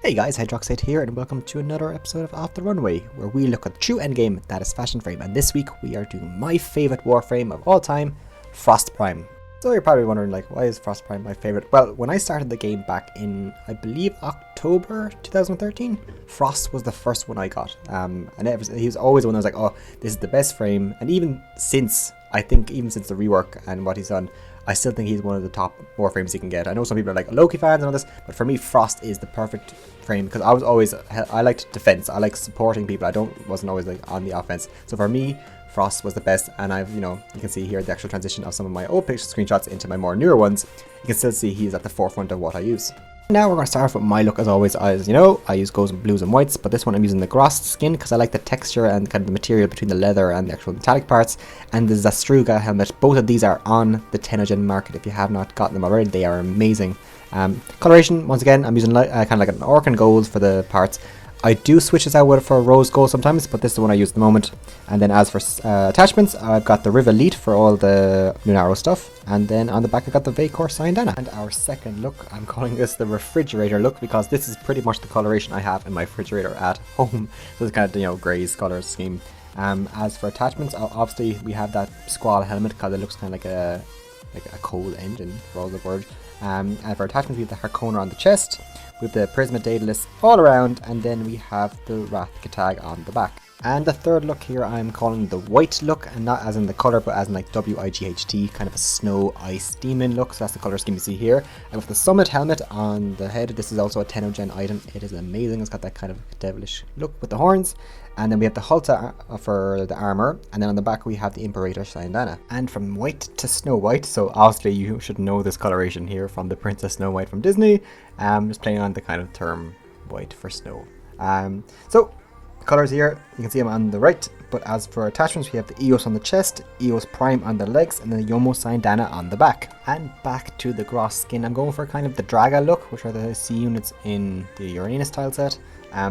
Hey guys, Hydroxate here and welcome to another episode of Off the Runway, where we look at the true endgame, that is Fashionframe, and this week we are doing my favourite Warframe of all time, Frost Prime. So you're probably wondering, like, why is Frost Prime my favourite? Well, when I started the game back in, I believe, October 2013, Frost was the first one I got, and he was always the one that was like, oh, this is the best frame, and even since the rework and what he's done, I still think he's one of the top Warframes you can get. I know some people are like Loki fans and all this, but for me, Frost is the perfect frame because I liked defense. I like supporting people. Wasn't always like on the offense. So for me, Frost was the best. And you can see here the actual transition of some of my old picture screenshots into my more newer ones. You can still see he's at the forefront of what I use. Now we're going to start off with my look as always. As you know, I use golds and blues and whites, but this one I'm using the Grost skin because I like the texture and kind of the material between the leather and the actual metallic parts, and the Zastruga helmet. Both of these are on the Tenogen market. If you have not gotten them already, they are amazing. Coloration, once again, I'm using kind of like an orc and gold for the parts. I do switch this out for rose gold sometimes, but this is the one I use at the moment. And then as for attachments, I've got the Riv Elite for all the Lunaro stuff. And then on the back, I got the Vacor Syndana. And our second look, I'm calling this the refrigerator look because this is pretty much the coloration I have in my refrigerator at home. So it's kind of, greys color scheme. As for attachments, obviously we have that Squall helmet because it looks kind of like a coal engine for all the words. And for attachments, we have the Harkonnen on the chest, with the Prisma Daedalus all around, and then we have the Wrath Katag on the back. And the third look here I'm calling the white look, and not as in the colour, but as in like WIGHT, kind of a snow ice demon look. So that's the colour scheme you see here. And with the Summit helmet on the head, this is also a Tenogen item. It is amazing. It's got that kind of devilish look with the horns. And then we have the Halta for the armor, and then on the back we have the Imperator Syndana. And from white to Snow White, so obviously you should know this coloration here from the Princess Snow White from Disney. Just playing on the kind of term white for snow. So the colors here, you can see them on the right, but as for attachments, we have the Eos on the chest, Eos Prime on the legs, and then the Yomo Syndana on the back. And back to the Gross skin, I'm going for kind of the Draga look, which are the C units in the Uranus tile set. But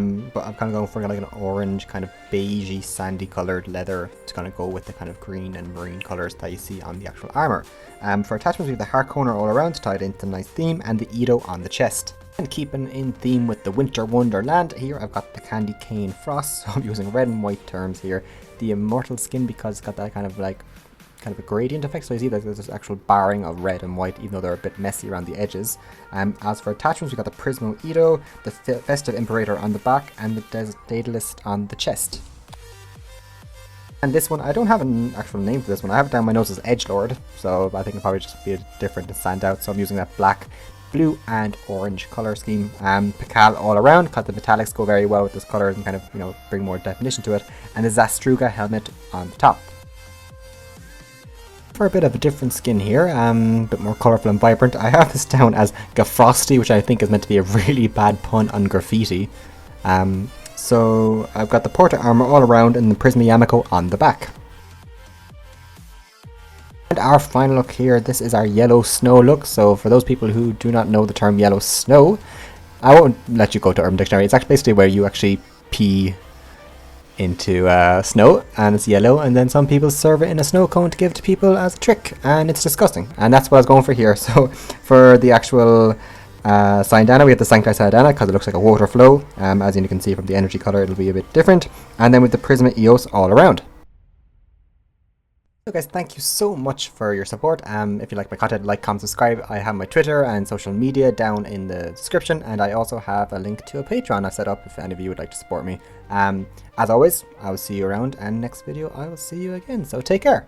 I'm kind of going for like an orange, kind of beigey, sandy colored leather to kind of go with the kind of green and marine colors that you see on the actual armor. For attachments, we have the Harkonnen all around to tie it into a nice theme, and the Edo on the chest. And keeping in theme with the Winter Wonderland, here I've got the Candy Cane Frost, so I'm using red and white terms here. The Immortal skin because it's got that kind of a gradient effect, so you see that there's this actual barring of red and white, even though they're a bit messy around the edges. As for attachments, we got the Prismo Edo, the Festive Imperator on the back, and the Daedalus on the chest. And this one, I don't have an actual name for this one. I have it down my nose as Edgelord, so I think it'll probably just be different and stand out. So I'm using that black, blue, and orange color scheme. Pakal all around, because the metallics go very well with this color and kind of, bring more definition to it. And the Zastruga helmet on the top. For a bit of a different skin here, a bit more colourful and vibrant, I have this down as Gafrosty, which I think is meant to be a really bad pun on graffiti. So I've got the Porta armour all around and the Prisma Yamako on the back. And our final look here, this is our yellow snow look. So for those people who do not know the term yellow snow, I won't let you go to Urban Dictionary. It's actually basically where you actually pee into snow and it's yellow, and then some people serve it in a snow cone to give to people as a trick, and it's disgusting, and that's what I was going for here. So for the actual Syndana, we have the Sancti Syndana because it looks like a water flow. As you can see from the energy color, it'll be a bit different, and then with the Prisma Eos all around. So guys, thank you so much for your support. If you like my content, like, comment, subscribe. I have my Twitter and social media down in the description, and I also have a link to a Patreon I set up if any of you would like to support me. As always, I will see you around, and next video I will see you again, so take care.